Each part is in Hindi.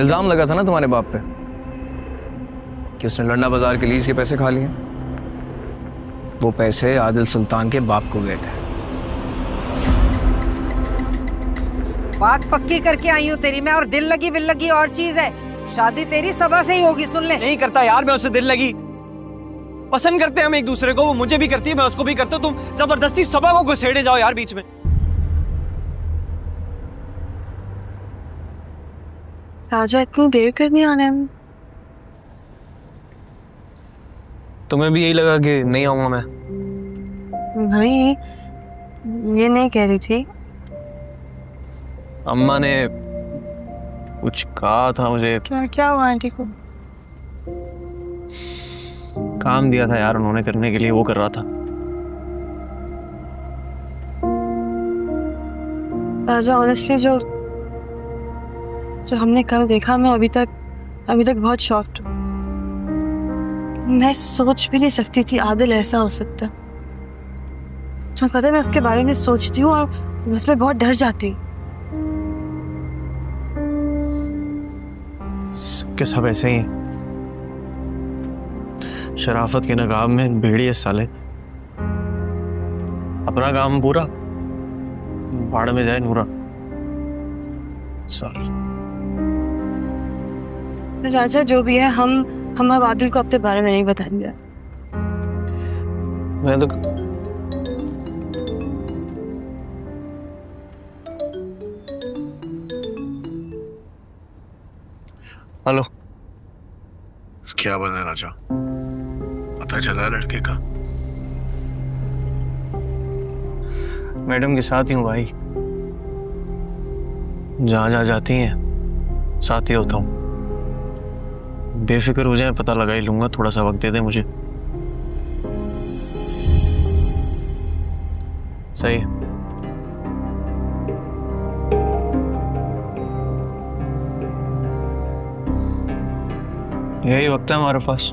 इल्जाम लगा था ना तुम्हारे बाप पे कि उसने लंडा बाजार के लीज के पैसे खा लिए। वो पैसे आदिल सुल्तान के बाप को गए थे। बात पक्की करके आई हूँ तेरी मैं, और दिल लगी विल लगी और चीज है। शादी तेरी सबा से ही होगी, सुन ले। नहीं करता यार मैं उससे दिल लगी। पसंद करते हैं हम एक दूसरे को, वो मुझे भी करती है मैं उसको भी करता हूँ। तुम जबरदस्ती सबा को घुसेड़े जाओ यार बीच में। राजा इतनी देर करने आने में? तुम्हें भी यही लगा कि नहीं आऊंगा मैं? नहीं, ये नहीं कह रही थी। अम्मा ने कुछ कहा था मुझे। क्या हुआ आंटी को? काम दिया था यार उन्होंने करने के लिए, वो कर रहा था। राजा ऑनेस्टली जो हमने कल देखा, मैं अभी तक बहुत शॉक्ड हूँ। मैं सोच भी नहीं सकती कि आदिल ऐसा हो सकता। तुम्हें पता है मैं उसके बारे में सोचती हूँ और मैं उसमें बहुत डर जाती हूँ। सबके सब ऐसे ही हैं। शराफत के नकाब में भेड़िए साले। अपना काम पूरा, भाड़ में जाए नूरा। सॉरी राजा, जो भी है हम अब आदिल को अपने बारे में नहीं बताएंगे। मैं तो हेलो। क्या बना राजा, पता चला लड़के का? मैडम के साथ ही हूँ भाई, जहाँ जहाँ जाती हैं साथ ही होता हूँ। बेफिक्र हो जाए, पता लगा ही लूंगा। थोड़ा सा वक्त दे दे मुझे। सही। यही वक्त है हमारे पास।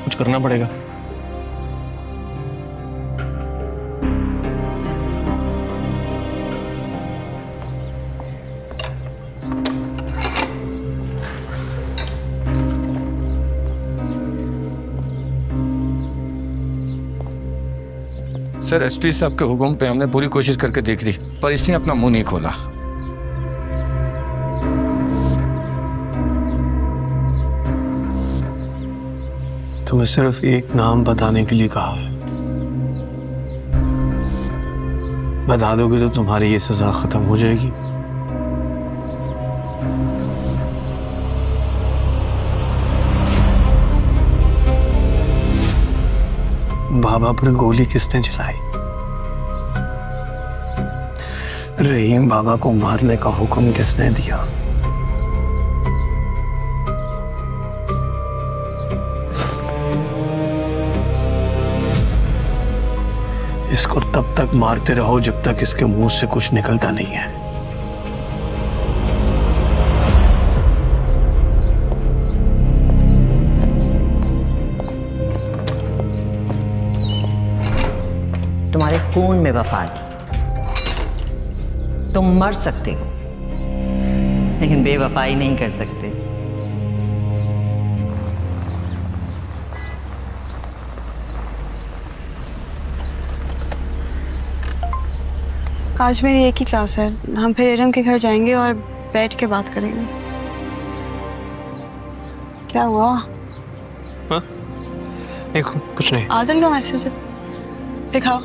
कुछ करना पड़ेगा। सर, एसपी साहब के हुक्म पे हमने पूरी कोशिश करके देख ली, पर इसने अपना मुंह नहीं खोला। तुम्हें सिर्फ एक नाम बताने के लिए कहा है। बता दोगे तो तुम्हारी ये सजा खत्म हो जाएगी। बाबा पर गोली किसने चलाई? रहीम बाबा को मारने का हुक्म किसने दिया? इसको तब तक मारते रहो जब तक इसके मुंह से कुछ निकलता नहीं है। तुम्हारे खून में वफा है। तुम मर सकते हो लेकिन बेवफाई नहीं कर सकते। आज मेरी एक ही क्लास है, हम फिर एरम के घर जाएंगे और बैठ के बात करेंगे। क्या हुआ? हाँ? नहीं, कुछ नहीं। आदिल का मैसेज है, दिखाओ।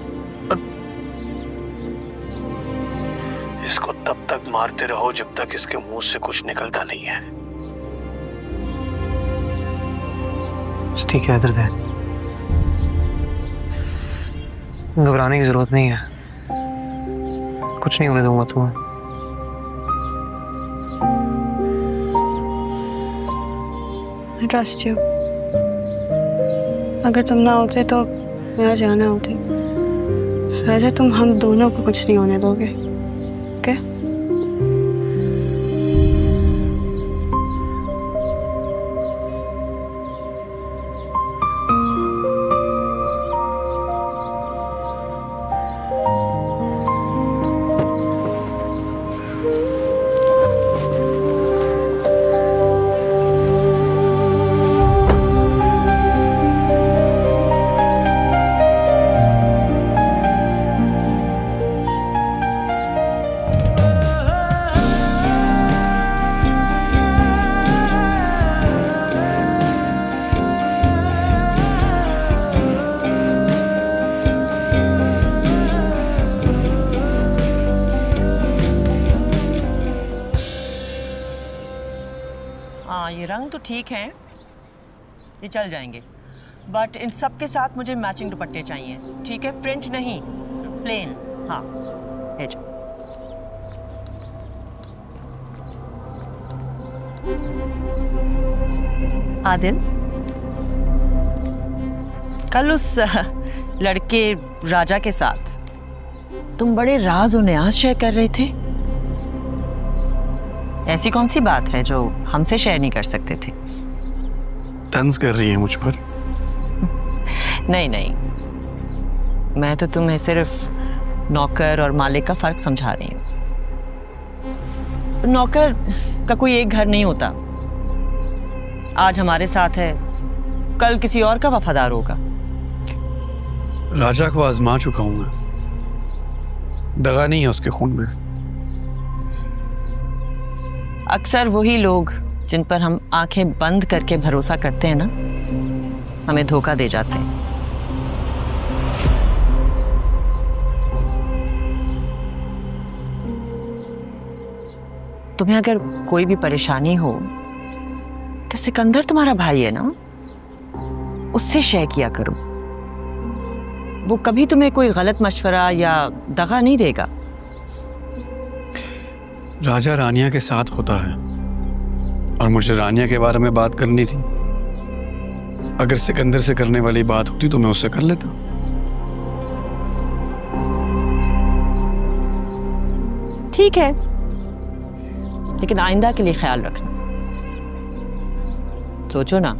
इसको तब तक मारते रहो जब तक इसके मुंह से कुछ निकलता नहीं है। ठीक है, इधर से। घबराने की जरूरत नहीं है, कुछ नहीं होने दूंगा तुम्हें। I trust you। अगर तुम ना होते तो मैं आज यहाँ ना होती। वैसे तुम हम दोनों को कुछ नहीं होने दोगे, ओके? हाँ, ये रंग तो ठीक है, ये चल जाएंगे, बट इन सब के साथ मुझे मैचिंग दुपट्टे चाहिए, ठीक है? प्रिंट नहीं, प्लेन। हाँ, ये जो। आदिल, कल उस लड़के राजा के साथ तुम बड़े राज और न्याज शेयर कर रहे थे। ऐसी कौन सी बात है जो हमसे शेयर नहीं कर सकते थे? तंज कर रही है मुझ पर? नहीं नहीं, मैं तो तुम्हें सिर्फ नौकर और मालिक का फर्क समझा रही हूँ। नौकर का कोई एक घर नहीं होता। आज हमारे साथ है, कल किसी और का वफादार होगा। राजा को आजमा चुका हूं मैं, दगा नहीं है उसके खून में। अक्सर वही लोग जिन पर हम आंखें बंद करके भरोसा करते हैं ना, हमें धोखा दे जाते हैं। तुम्हें अगर कोई भी परेशानी हो तो सिकंदर तुम्हारा भाई है ना, उससे शेयर किया करो। वो कभी तुम्हें कोई गलत मशवरा या दगा नहीं देगा। राजा रानिया के साथ होता है और मुझे रानिया के बारे में बात करनी थी। अगर सिकंदर से करने वाली बात होती तो मैं उससे कर लेता। ठीक है, लेकिन आइंदा के लिए ख्याल रखना। सोचो ना,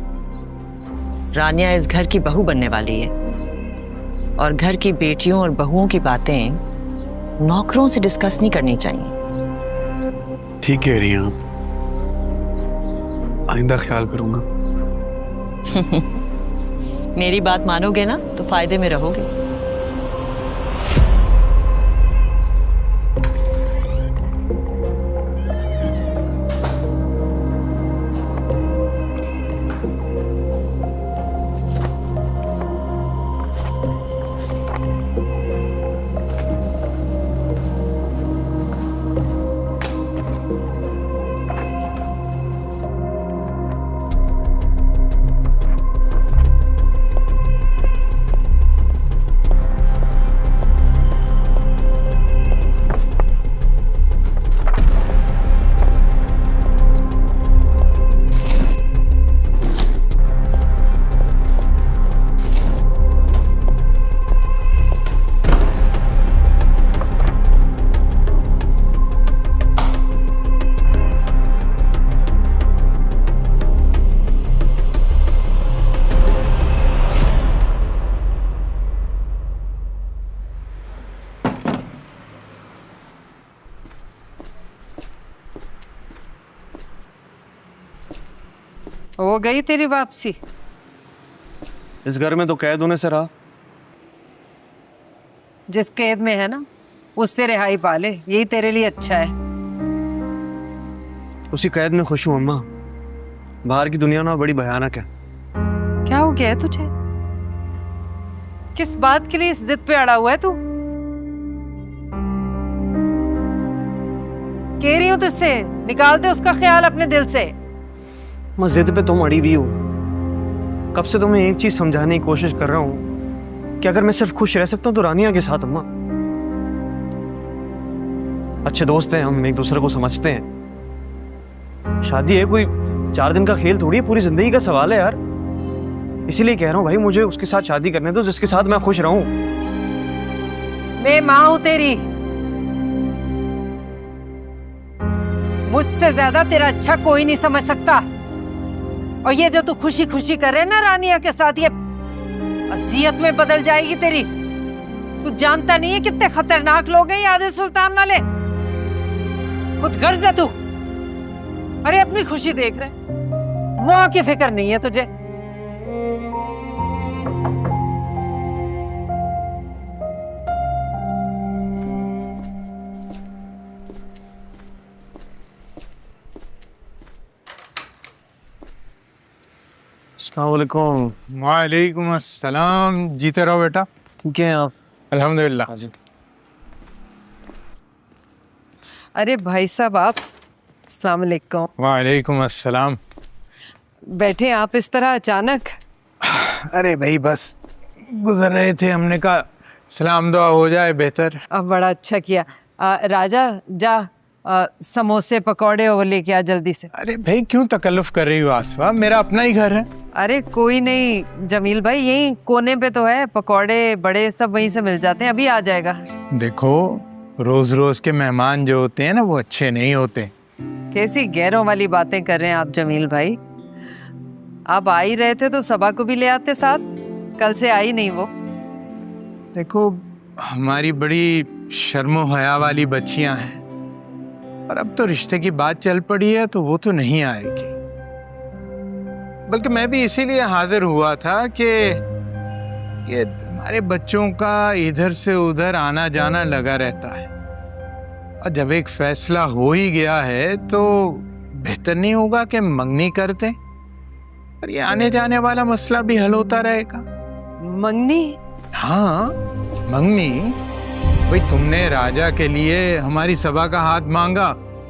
रानिया इस घर की बहू बनने वाली है और घर की बेटियों और बहुओं की बातें नौकरों से डिस्कस नहीं करनी चाहिए। ठीक कह रही हैं आप, आइंदा ख्याल करूंगा। मेरी बात मानोगे ना तो फायदे में रहोगे। हो गई तेरी वापसी? इस घर में तो कैद होने से रहा। जिस कैद में है ना, उससे रिहाई पा ले, यही तेरे लिए अच्छा है। उसी कैद में खुश हूं अम्मा। बाहर की दुनिया ना बड़ी भयानक है। क्या हो गया है तुझे? किस बात के लिए इस जिद पे अड़ा हुआ है तू? कह रही हूं तुझसे, निकाल दे उसका ख्याल अपने दिल से। मैं जिद पे तुम अड़ी हुई हो। कब से तुम्हें एक चीज समझाने की कोशिश कर रहा हूं कि अगर मैं सिर्फ खुश रह सकता हूं तो रानिया के साथ। अम्मा, अच्छे दोस्त हैं हम, एक दूसरे को समझते हैं। शादी है कोई 4 दिन का खेल थोड़ी है, पूरी जिंदगी का सवाल है यार। इसीलिए कह रहा हूं भाई, मुझे उसके साथ शादी करने दो जिसके साथ मैं खुश रहूं। मैं मां हूं तेरी, मुझसे ज्यादा तेरा अच्छा कोई नहीं समझ सकता। और ये जो तू खुशी खुशी कर रहे ना रानिया के साथ, ये अजियत में बदल जाएगी तेरी। तू जानता नहीं है कितने खतरनाक लोग हैं ये आदिल सुल्तान वाले। खुद गर्ज है तू। अरे अपनी खुशी देख रहे, वहां की फिक्र नहीं है तुझे। अस्सलामुअलैकुम। वालेकुम अस्सलाम। जीते रहो बेटा। ठीक है आप? अल्हम्दुलिल्लाह। जी। अरे भाई साहब आप, अस्सलाम वालेकुम। वालेकुम अस्सलाम। बैठे आप इस तरह अचानक? अरे भाई बस गुजर रहे थे, हमने कहा सलाम दुआ हो जाए बेहतर। अब बड़ा अच्छा किया। राजा जा समोसे पकौड़े वो लेके आ जल्दी से। अरे भाई क्यों तकल्लुफ कर रही हो आसफा, मेरा अपना ही घर है। अरे कोई नहीं जमील भाई, यही कोने पे तो है, पकौड़े बड़े सब वहीं से मिल जाते हैं, अभी आ जाएगा। देखो रोज रोज के मेहमान जो होते हैं ना वो अच्छे नहीं होते। कैसी गैरों वाली बातें कर रहे हैं आप जमील भाई। आप आ ही रहे थे तो सबा को भी ले आते साथ, कल से आई नहीं वो। देखो हमारी बड़ी शर्मो हया वाली बच्चियां हैं, और अब तो रिश्ते की बात चल पड़ी है तो वो तो नहीं आएगी। बल्कि मैं भी इसीलिए हाजिर हुआ था कि ये हमारे बच्चों का इधर से उधर आना जाना लगा रहता है, और जब एक फैसला हो ही गया है तो बेहतर नहीं होगा कि मंगनी करते, और ये आने जाने वाला मसला भी हल होता रहेगा। मंगनी? हाँ मंगनी। भाई तुमने राजा के लिए हमारी सभा का हाथ मांगा,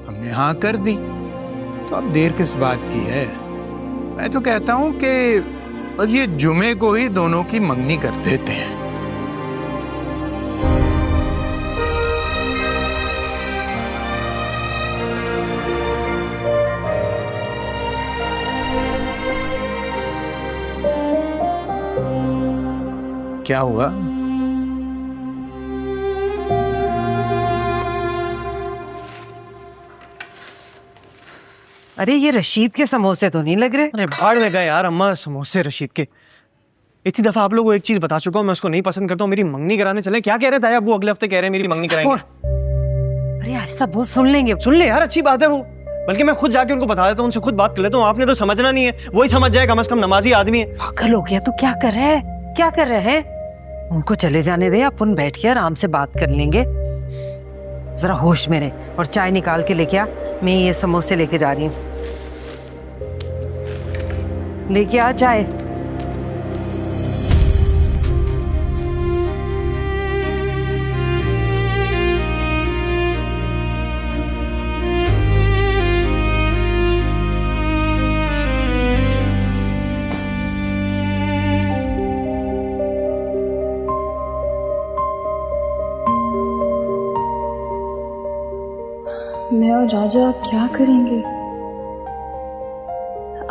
हमने हाँ कर दी, तो अब देर किस बात की है। मैं तो कहता हूं कि बस ये जुमे को ही दोनों की मंगनी कर देते हैं। क्या हुआ? अरे ये रशीद के समोसे तो नहीं लग रहे। अरे भाड़ में गए यार अम्मा समोसे रशीद के। इतनी दफा आप लोगों को एक चीज बता चुका हूँ, मैं उसको नहीं पसंद करता हूँ। मेरी मंगनी कराने चले, क्या कह रहे थे वो अगले हफ्ते कह रहे हैं मेरी मंगनी कराएंगे। अरे ऐसा बोल, सुन लेंगे। सुन ले यार, अच्छी बात है वो, बल्कि मैं खुद जाके उनको बता देता हूँ, उनसे खुद बात कर लेता हूँ। आपने तो समझना नहीं है, वही समझ जाए, कम से कम नमाजी आदमी है। पागल हो गया तू, क्या कर रहा है, क्या कर रहे हैं? उनको चले जाने दे, अपन बैठ के आराम से बात कर लेंगे। जरा होश में रहे, और चाय निकाल के लेके आ, मैं ये समोसे लेके जा रही हूँ। लेके आ चाय। मैं और राजा अब क्या करेंगे?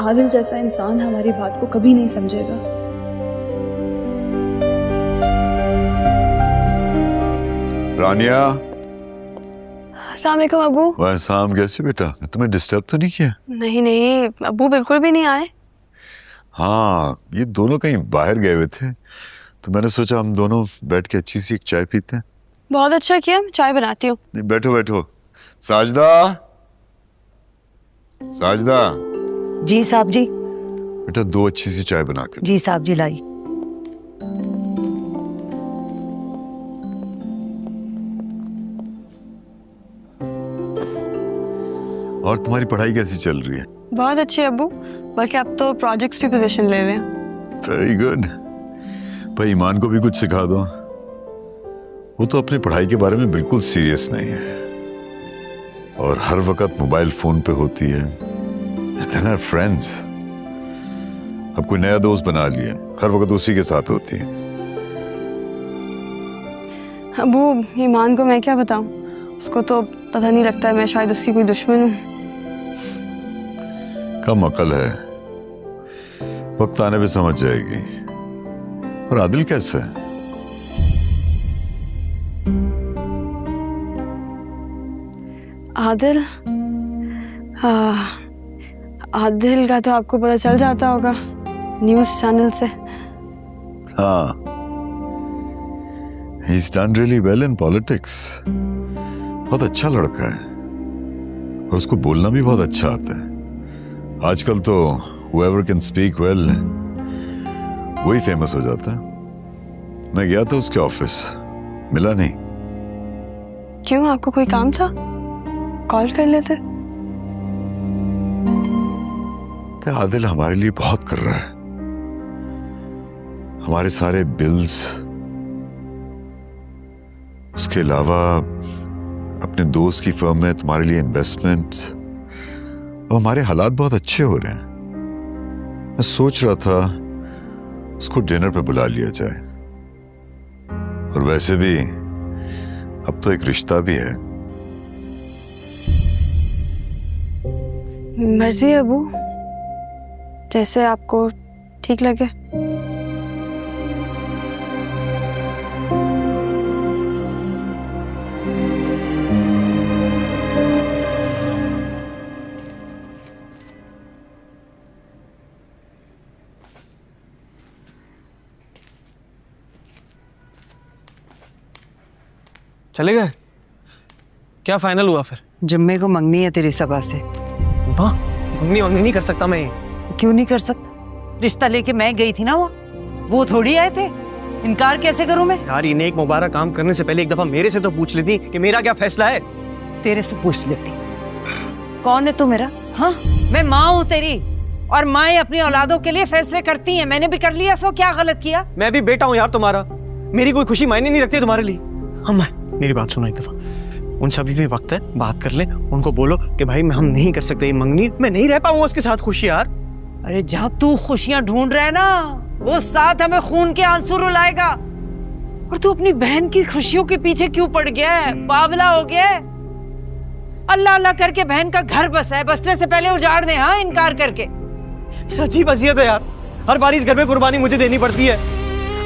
आदिल जैसा इंसान हमारी बात को कभी नहीं समझेगा। रानिया। अस्सलाम वालेकुम अबू। वालेकुम, कैसे बेटा? तुम्हें डिस्टर्ब तो नहीं किया? नहीं नहीं अबू, बिल्कुल भी नहीं आए। हाँ ये दोनों कहीं बाहर गए हुए थे, तो मैंने सोचा हम दोनों बैठ के अच्छी सी एक चाय पीते हैं। बहुत अच्छा किया, मैं चाय बनाती हूँ। बैठो बैठो। साजदा, साजदा। जी साहब जी। बेटा 2 अच्छी सी चाय बना कर। जी साहब जी लाई। और तुम्हारी पढ़ाई कैसी चल रही है? बहुत अच्छी अबू, बल्कि अब तो प्रोजेक्ट्स भी पोजीशन ले रहे हैं। Very good. भाई ईमान को भी कुछ सिखा दो, वो तो अपनी पढ़ाई के बारे में बिल्कुल सीरियस नहीं है, और हर वक्त मोबाइल फोन पे होती है। फ्रेंड्स, अब कोई नया दोस्त बना लिया, हर वक्त उसी के साथ होती है। अबू ईमान को मैं क्या बताऊं, उसको तो पता नहीं लगता है मैं शायद उसकी कोई दुश्मन हूं। कम अकल है, वक्त आने पे समझ जाएगी। और आदिल कैसा है? आदिल? आदिल का तो आपको पता चल जाता होगा न्यूज़ चैनल से। हाँ, he's done really well in politics। बहुत अच्छा लड़का है, और उसको बोलना भी बहुत अच्छा आता है। आजकल तो whoever can speak well वही फेमस हो जाता है। मैं गया था उसके ऑफिस, मिला नहीं। क्यों, आपको कोई काम था? कॉल कर लेते। तो आदिल हमारे लिए बहुत कर रहा है, हमारे सारे बिल्स, उसके अलावा अपने दोस्त की फर्म में तुम्हारे लिए इन्वेस्टमेंट, और हमारे हालात बहुत अच्छे हो रहे हैं। मैं सोच रहा था उसको डिनर पे बुला लिया जाए, और वैसे भी अब तो एक रिश्ता भी है। मर्जी है अबू, जैसे आपको ठीक लगे। चले गए? क्या फाइनल हुआ फिर? जुम्मे को मंगनी है तेरी सभा से। माँ, मंगनी नहीं कर सकता मैं। क्यों नहीं कर सकता? रिश्ता लेके मैं गई थी ना, वो थोड़ी आए थे। इनकार कैसे करूं मैं? यार इन्हें एक मुबारक काम करने से पहले एक दफा मेरे से तो पूछ लेती कि मेरा क्या फैसला है। तेरे से पूछ लेती। कौन है तू मेरा? हाँ, मैं माँ हूँ तेरी, और माएं अपनी औलादों के लिए फैसले करती हैं। मैंने भी कर लिया, सो क्या गलत किया? मैं भी बेटा हूँ यार तुम्हारा, मेरी कोई खुशी मायने नहीं रखती तुम्हारे लिए। हम मेरी बात सुनो एक दफा, उन सभी भी वक्त है, बात कर ले, उनको बोलो कि भाई हम नहीं कर सकते ये मंगनी, मैं नहीं रह पाऊंगा उसके साथ खुशी यार। अरे जहाँ तू खुशियां ढूंढ रहा है ना, वो साथ हमें खून के आंसू रुलाएगा। और तू अपनी बहन की खुशियों के पीछे क्यों पड़ गया है? बावला हो गया है? अल्लाह अल्लाह करके बहन का घर बसा है, बसने से पहले उजाड़ दे। हाँ, इनकार करके। अजीब अजियत है यार, हर बार इस घर में कुर्बानी मुझे देनी पड़ती है।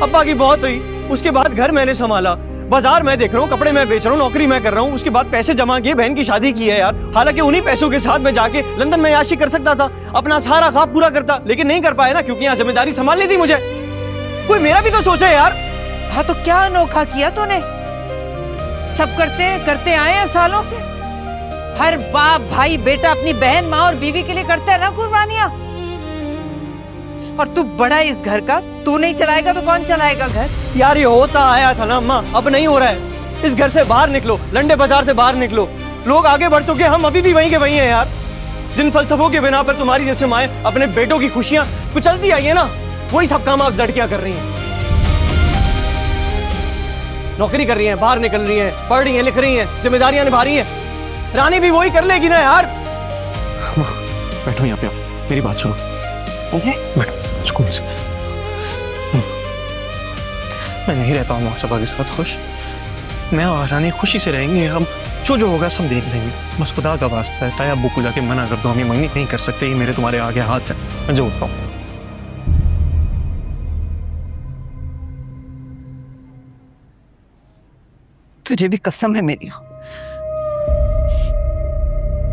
अब्बा की बहुत हुई, उसके बाद घर मैंने संभाला, बाजार मैं देख रहा हूँ, कपड़े मैं बेच रहा हूँ, नौकरी मैं कर रहा हूँ, उसके बाद पैसे जमा किए, बहन की शादी की है यार। हालांकि उन्हीं पैसों के साथ मैं जाके लंदन में याशी कर सकता था, अपना सारा ख्वाब पूरा करता, लेकिन नहीं कर पाया ना, क्योंकि यहाँ जिम्मेदारी संभालनी थी मुझे। कोई मेरा भी तो सोचे यार। हाँ तो क्या अनोखा किया तूने? सब करते आए हैं सालों से। हर बाप भाई बेटा अपनी बहन माँ और बीवी के लिए करता है ना कुर्बानियां। और तू बड़ा है इस घर का, तू नहीं चलाएगा तो कौन चलाएगा घर? यार ये होता आया था ना अम्मा, अब नहीं हो रहा है। इस घर से बाहर निकलो, लंडे बाजार से बाहर निकलो, लोग आगे बढ़ चुके, हम अभी भी वहीं के वहीं हैं यार। जिन फलसफों के बिना पर तुम्हारी जैसे माएं अपने बेटों की खुशियां कुचलती आई है ना, वही सब काम आप लड़कियां कर रही हैं। नौकरी कर रही हैं, बाहर निकल रही हैं, पढ़ रही हैं, लिख रही हैं, जिम्मेदारियां निभा रही हैं। रानी भी वही कर लेगी ना यार। बैठो यहाँ पे, मेरी बात सुनो। बैठो सुकून से। मैं नहीं रह पाऊंगा सबा के साथ खुश। मैं और रानी खुशी से रहेंगे, हम जो होगा सब देख लेंगे। बस खुदा का वास्ता है, ताया अब्बू को जाके मना कर दो, हम ये मंगनी नहीं कर सकते, ये मेरे तुम्हारे आगे हाथ है। मैं जो उठता हूँ। तुझे भी कसम है मेरी,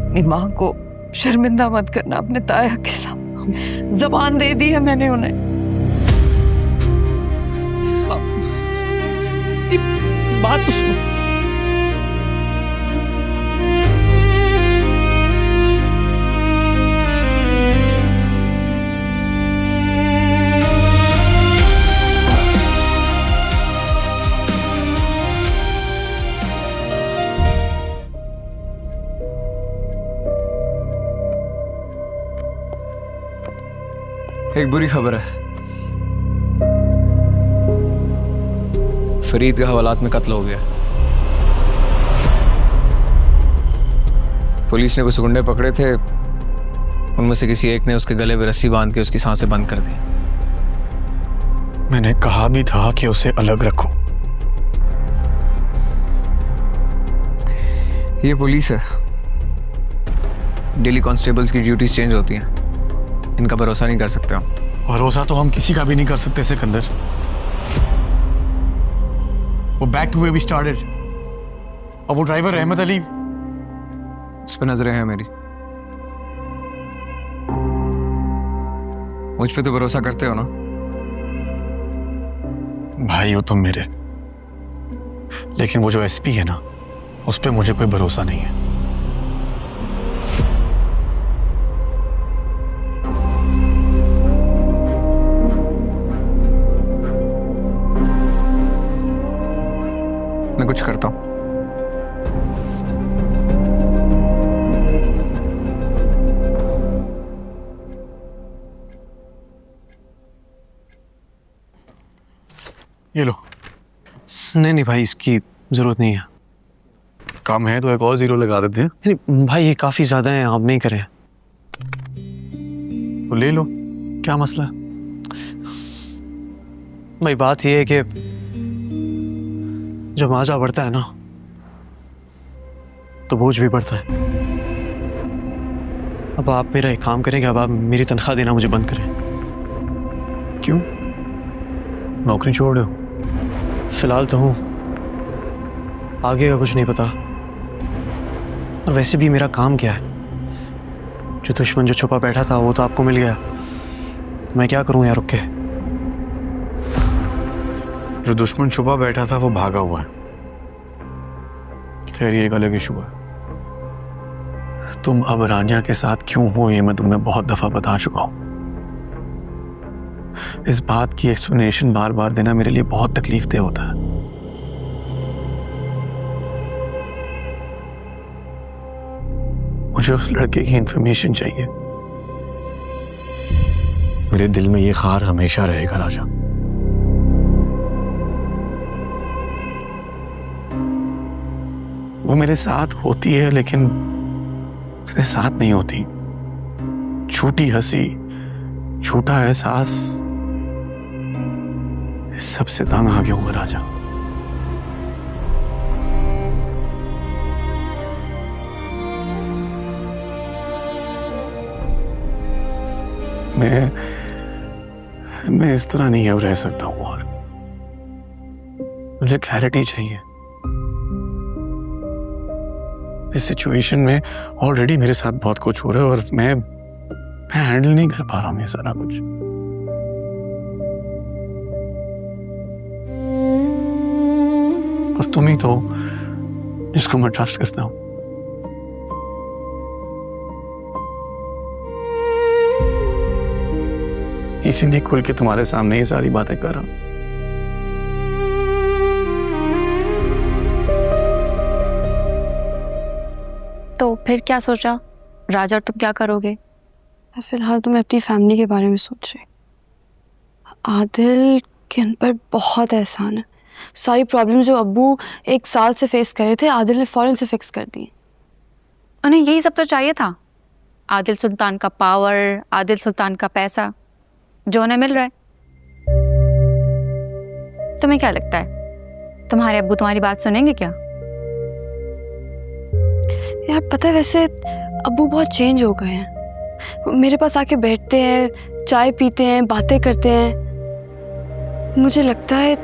अपनी माँ को शर्मिंदा मत करना अपने ताया के सामने। जबान दे दी है मैंने उन्हें। बात तो सुनो। एक बुरी खबर है, फरीद के हवालात में कत्ल हो गया। पुलिस ने कुछ गुंडे पकड़े थे, उनमें से किसी एक ने उसके गले में रस्सी बांध के उसकी सांसें बंद कर दी। मैंने कहा भी था कि उसे अलग रखो। ये पुलिस है, डेली कांस्टेबल्स की ड्यूटीज चेंज होती हैं, इनका भरोसा नहीं कर सकते हम। भरोसा तो हम किसी का भी नहीं कर सकते सिकंदर। वो back to way we started, और वो ड्राइवर रहमत अली, उस पर नजरें हैं मेरी। मुझ पे तो भरोसा करते हो ना? भाई हो तुम मेरे, लेकिन वो जो एसपी है ना, उस पे मुझे कोई भरोसा नहीं है। मैं कुछ करता हूं। ये लो। नहीं भाई, इसकी जरूरत नहीं है। काम है तो एक और जीरो लगा देते हैं। नहीं भाई, ये काफी ज्यादा है, आप नहीं करें। तो ले लो। क्या मसला? भाई बात यह है कि जब माजा बढ़ता है ना तो बोझ भी बढ़ता है। अब आप मेरा एक काम करेंगे, अब आप मेरी तनख्वाह देना मुझे बंद करें। क्यों? नौकरी छोड़ रहे हो? फिलहाल तो हूँ, आगे का कुछ नहीं पता। और वैसे भी मेरा काम क्या है? जो दुश्मन जो छुपा बैठा था वो तो आपको मिल गया, मैं क्या करूं यार रुक के? जो दुश्मन छुपा बैठा था वो भागा हुआ है। खैर ये एक अलग इशू है। तुम अब रानिया के साथ क्यों हो ये मैं तुम्हें बहुत दफा बता चुका हूं। इस बात की एक्सप्लेनेशन बार बार देना मेरे लिए बहुत तकलीफ दे होता है। मुझे उस लड़के की इंफॉर्मेशन चाहिए। मेरे दिल में ये खार हमेशा रहेगा राजा। वो मेरे साथ होती है लेकिन मेरे साथ नहीं होती। झूठी हंसी, झूठा एहसास, इस सबसे तंग आ गया हूं मैं राजा। मैं इस तरह नहीं अब रह सकता हूं और मुझे क्लैरिटी चाहिए। इस सिचुएशन में ऑलरेडी मेरे साथ बहुत कुछ हो रहा है और मैं हैंडल नहीं कर पा रहा हूं ये सारा कुछ। और तुम ही तो जिसको मैं ट्रस्ट करता हूं। इसीलिए खुल के तुम्हारे सामने ये सारी बातें कर रहा हूं। तो फिर क्या सोचा राजा, और तुम क्या करोगे? फिलहाल तो मैं अपनी फैमिली के बारे में सोच रही। आदिल के उन पर बहुत एहसान है। सारी प्रॉब्लम जो अब्बू 1 साल से फेस कर रहे थे आदिल ने फौरन से फिक्स कर दी। उन्हें यही सब तो चाहिए था। आदिल सुल्तान का पावर, आदिल सुल्तान का पैसा जो उन्हें मिल रहा है। तुम्हें क्या लगता है तुम्हारे अब्बू तुम्हारी बात सुनेंगे क्या? यार पता है वैसे अब्बू बहुत चेंज हो गए हैं। मेरे पास आके बैठते हैं, चाय पीते हैं, बातें करते हैं। मुझे लगता है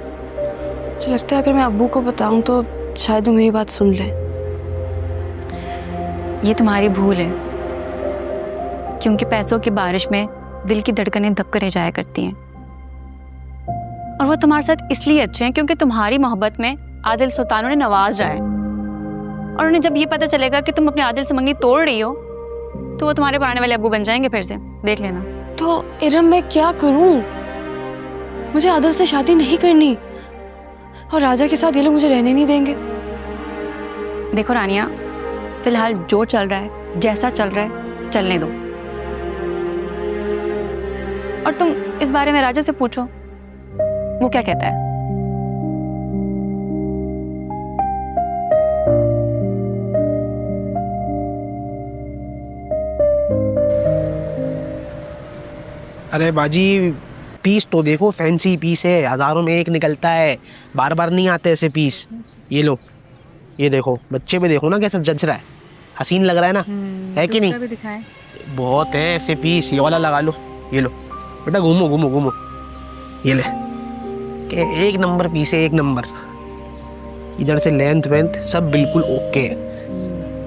अगर मैं अब्बू को बताऊं तो शायद वो मेरी बात सुन ले। ये तुम्हारी भूल है, क्योंकि पैसों की बारिश में दिल की धड़कनें धपकने जाया करती हैं। और वो तुम्हारे साथ इसलिए अच्छे हैं क्योंकि तुम्हारी मोहब्बत में आदिल सुल्तान उन्हें नवाज रहा है। और उन्हें जब ये पता चलेगा कि तुम अपने आदिल से मंगनी तोड़ रही हो तो वो तुम्हारे पुराने वाले अब्बू बन जाएंगे फिर से, देख लेना। तो इरम मैं क्या करूं? मुझे आदिल से शादी नहीं करनी और राजा के साथ ये लोग मुझे रहने नहीं देंगे। देखो रानिया, फिलहाल जो चल रहा है, जैसा चल रहा है, चलने दो। और तुम इस बारे में राजा से पूछो वो क्या कहता है। अरे बाजी, पीस तो देखो, फैंसी पीस है, हजारों में एक निकलता है, बार बार नहीं आते ऐसे पीस। ये लो, ये देखो, बच्चे पे देखो ना कैसा जच रहा है, हसीन लग रहा है ना, है कि नहीं? भी दिखाएं। बहुत है ऐसे पीस, ये वाला लगा लो, ये लो बेटा, घूमो घूमो घूमो, ये ले के 1 नंबर पीस है, 1 नंबर। इधर से लेंथ वेंथ सब बिल्कुल ओके है।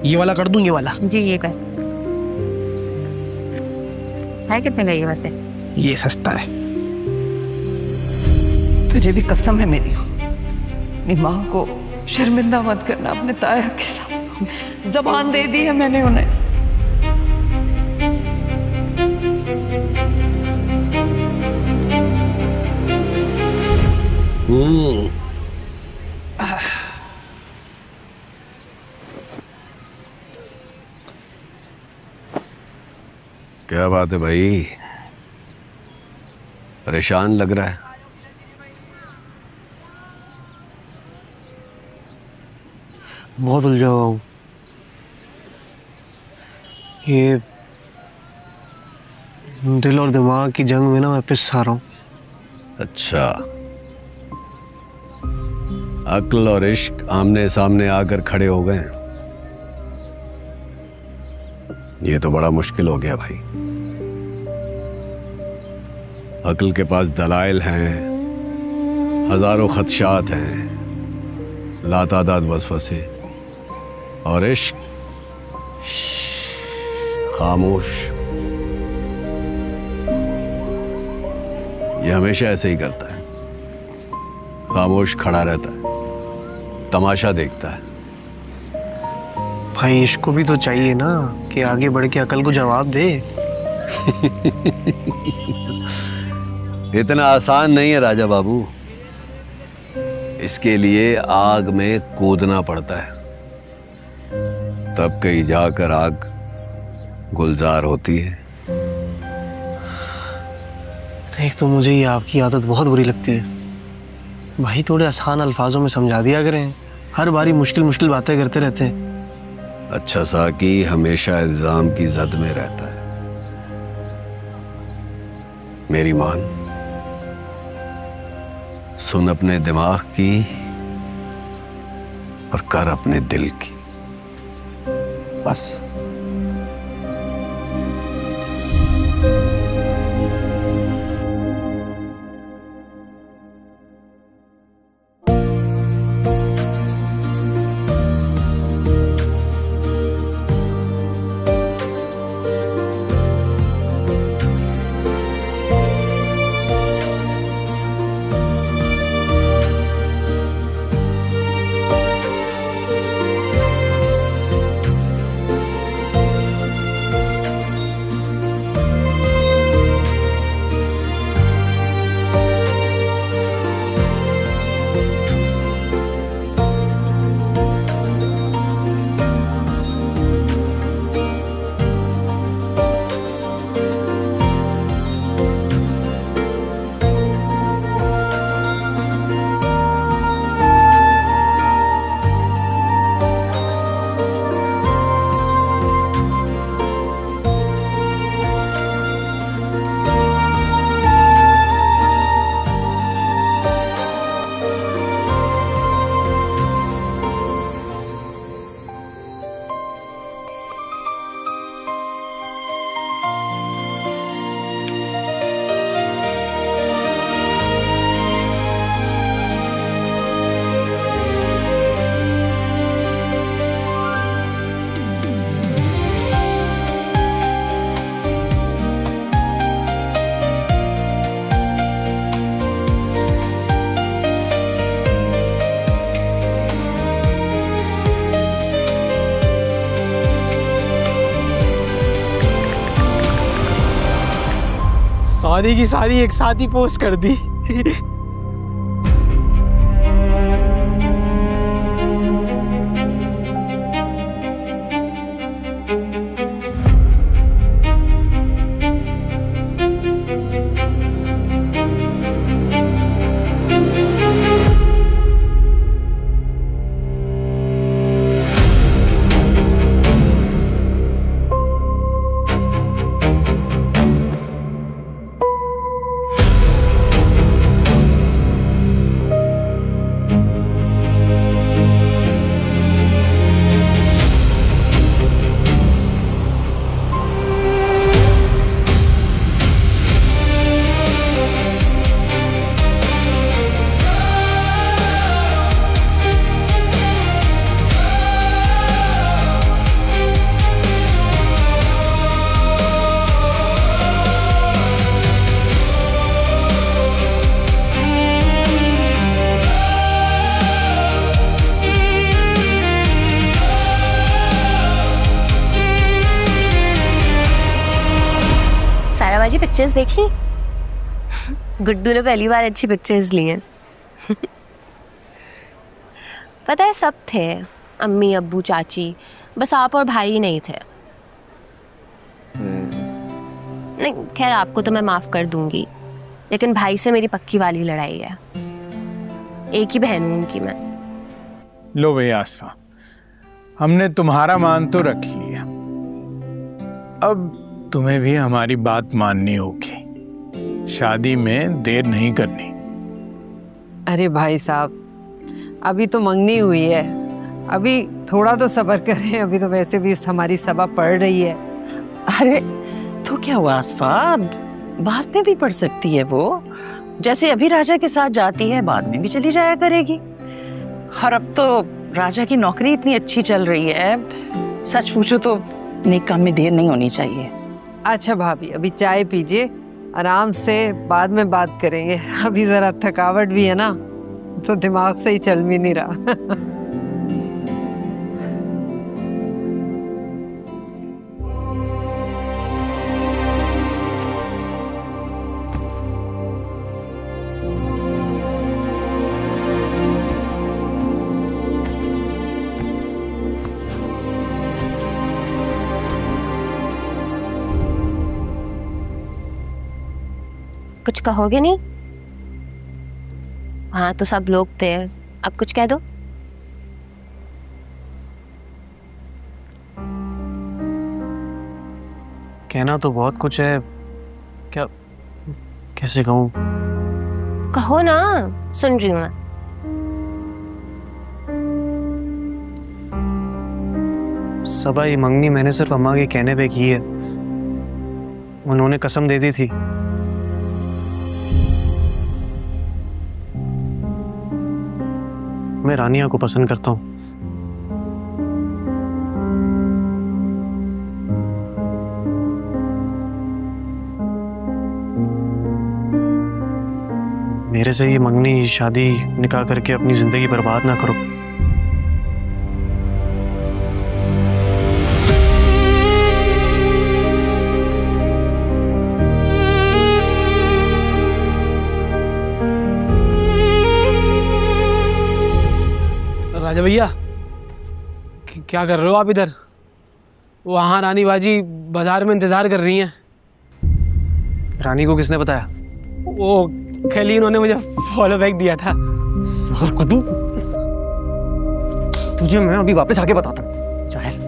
ये वाला कर दूं, ये वाला जी, ये कर है। कितने का ये वैसे? ये सस्ता है। तुझे भी कसम है मेरी, अपनी माँ को शर्मिंदा मत करना अपने ताया के साथ। जबान दे दी है मैंने उन्हें। क्या बात है भाई, परेशान लग रहा है। बहुत उलझा हुआ हूँ। दिल और दिमाग की जंग में ना मैं पिस आ रहा हूँ। अच्छा, अक्ल और इश्क आमने सामने आकर खड़े हो गए। ये तो बड़ा मुश्किल हो गया भाई। अक्ल के पास दलाइल हैं, हजारों खदशात हैं, लातादाद वसवसे, और इश्क खामोश। ये हमेशा ऐसे ही करता है, खामोश खड़ा रहता है, तमाशा देखता है। भाई इश्क को भी तो चाहिए ना कि आगे बढ़ के अकल को जवाब दे। इतना आसान नहीं है राजा बाबू, इसके लिए आग में कूदना पड़ता है, तब कहीं जाकर आग गुलजार होती है। एक तो मुझे ये आपकी आदत बहुत बुरी लगती है भाई, थोड़े आसान अल्फाजों में समझा दिया करें, हर बारी मुश्किल मुश्किल बातें करते रहते हैं। अच्छा साकी हमेशा इल्जाम की जद में रहता है। मेरी मान, सुन अपने दिमाग की और कर अपने दिल की, बस। सारी की सारी एक साथ ही पोस्ट कर दी। साराबाजी पिक्चर्स देखी? गुड्डू ने पहली बार अच्छी पिक्चर्स ली हैं। पता है सब थे, अम्मी अब्बू चाची, बस आप और भाई ही नहीं थे। नहीं खैर आपको तो मैं माफ कर दूंगी, लेकिन भाई से मेरी पक्की वाली लड़ाई है। एक ही बहन हूं उनकी मैं। लो भैया आसफा, हमने तुम्हारा मान तो रख लिया, अब तुम्हें भी हमारी बात माननी होगी। शादी में देर नहीं करनी। अरे भाई साहब, अभी तो मंगनी हुई है, अभी थोड़ा तो सब्र करें। अभी तो वैसे भी हमारी सभा पढ़ रही है। अरे तो क्या हुआ आसफा, बाद में भी पढ़ सकती है वो। जैसे अभी राजा के साथ जाती है, बाद में भी चली जाया करेगी। और अब तो राजा की नौकरी इतनी अच्छी चल रही है, सच पूछो तो नेक काम में देर नहीं होनी चाहिए। अच्छा भाभी, अभी चाय पीजिए, आराम से बाद में बात करेंगे। अभी जरा थकावट भी है ना, तो दिमाग से ही चल भी नहीं रहा। कुछ कहोगे नहीं? हाँ तो सब लोग थे, अब कुछ कह दो। कहना तो बहुत कुछ है, क्या कैसे कहूँ? कहो ना, सुन रही हूँ मैं। सबा, ये मंगनी मैंने सिर्फ अम्मा के कहने पे की है। उन्होंने कसम दे दी थी। मैं रानिया को पसंद करता हूँ। मेरे से ये मंगनी शादी निकाह करके अपनी जिंदगी बर्बाद ना करो। राजा भैया, क्या कर रहे हो आप इधर? वहाँ रानी बाजी बाजार में इंतजार कर रही हैं। रानी को किसने बताया? वो कल ही उन्होंने मुझे फॉलो बैक दिया था। और कुदू, तुझे मैं अभी वापस आके बताता हूँ। चाहे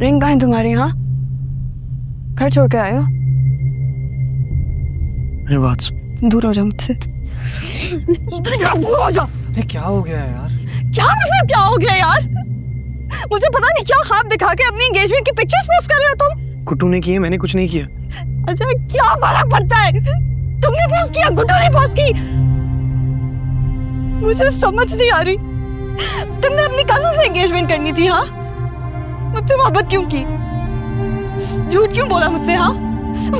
रिंग कहाँ है तुम्हारी? यहाँ घर छोड़ के आए हो? मेरी बात सुन। दूर हो जा मुझसे। दूर हो जा। अरे क्या हो गया यार? क्या मतलब क्या हो गया यार? मुझे पता नहीं क्या ख्वाब दिखा के अपनी एंगेजमेंट की पिक्चर्स पोस्ट कर रहे हो तुम। कुट्टू ने की है, मैंने कुछ नहीं किया। अच्छा, क्या फर्क पड़ता है? तुमने पोस्ट किया, गुड्डू ने पोस्ट की। मुझे समझ नहीं आ रही, तुमने अपनी कजिन से एंगेजमेंट करनी थी। हाँ, मुझसे मोहब्बत क्यों की? झूठ क्यों बोला मुझसे? हाँ,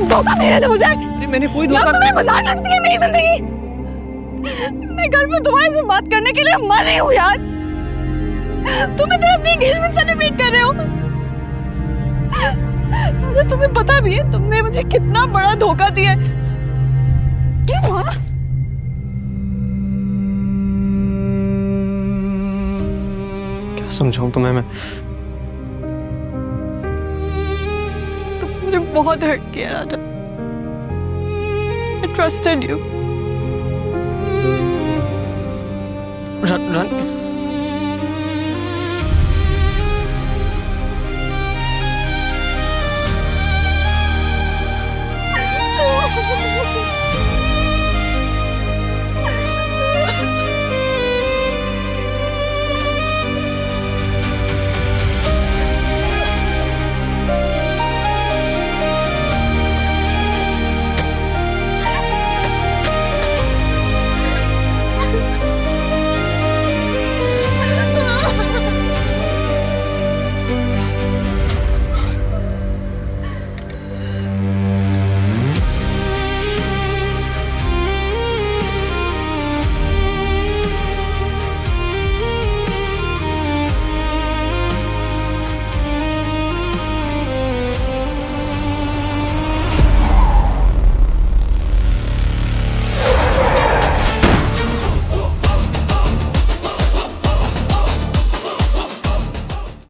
धोखा दे रहे थे मुझे। अरे मैंने कोई धोखा। तुम्हें मजाक लगती है मेरी जिंदगी? मैं घर में तुम्हारे से बात करने के लिए मर रही हूँ यार। तुम इधर अपनी एंगेजमेंट सेलिब्रेट कर रहे हो। अरे तुम्हें पता भी है तुमने मुझे कितना बड़ा धोखा दिया है। क्यों? हाँ, क्या समझाऊं तुम्हें मैं? मुझे बहुत हर्ट किया राजा। I trusted you.